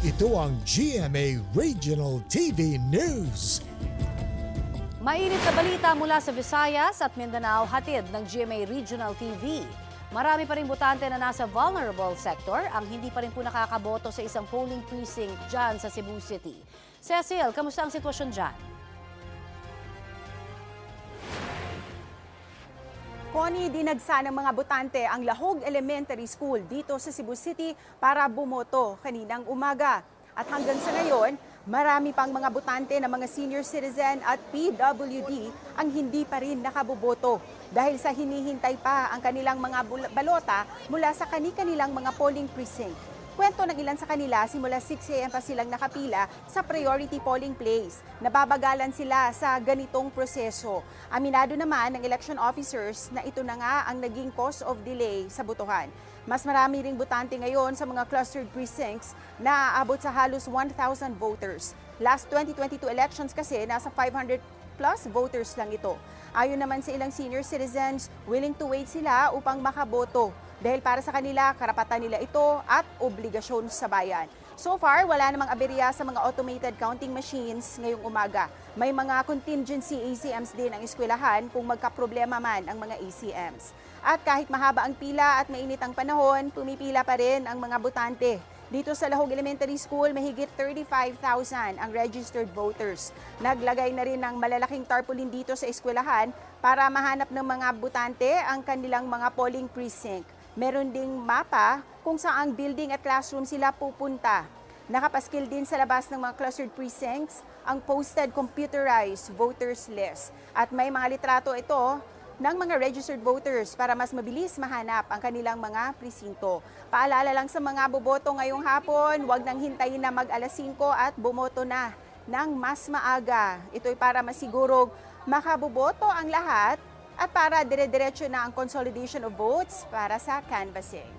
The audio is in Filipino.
Ito ang GMA Regional TV News. Mainit na balita mula sa Visayas at Mindanao, hatid ng GMA Regional TV. Marami pa rin botante na nasa vulnerable sector ang hindi pa rin po nakakaboto sa isang polling precinct dyan sa Cebu City. Cecil, kamusta ang sitwasyon dyan? Connie, dinagsa ng mga botante ang Lahog Elementary School dito sa Cebu City para bumoto kaninang umaga. At hanggang sa ngayon, marami pang mga botante na mga senior citizen at PWD ang hindi pa rin nakaboboto dahil sa hinihintay pa ang kanilang mga balota mula sa kani-kanilang mga polling precinct. Kwento ng ilan sa kanila, simula 6 a.m. pa silang nakapila sa priority polling place. Nababagalan sila sa ganitong proseso. Aminado naman ng election officers na ito na nga ang naging cause of delay sa botohan. Mas marami ring botante ngayon sa mga clustered precincts na aabot sa halos 1,000 voters. Last 2022 elections kasi nasa 500 plus voters lang ito. Ayon naman sa ilang senior citizens, willing to wait sila upang makaboto. Dahil para sa kanila, karapatan nila ito at obligasyon sa bayan. So far, wala namang aberya sa mga automated counting machines ngayong umaga. May mga contingency ACMs din ang eskwelahan kung magkaproblema man ang mga ACMs. At kahit mahaba ang pila at mainit ang panahon, pumipila pa rin ang mga botante. Dito sa Lahog Elementary School, mahigit 35,000 ang registered voters. Naglagay na rin ng malalaking tarpaulin dito sa eskwelahan para mahanap ng mga botante ang kanilang mga polling precinct. Meron ding mapa kung saang building at classroom sila pupunta. Nakapaskil din sa labas ng mga clustered precincts ang posted computerized voters list. At may mga litrato ito ng mga registered voters para mas mabilis mahanap ang kanilang mga presinto. Paalala lang sa mga boboto ngayong hapon, huwag nang hintayin na mag-alas 5 at bumoto na ng mas maaga. Ito'y para masigurong makaboboto ang lahat at para dire-diretso na ang consolidation of votes para sa canvassing.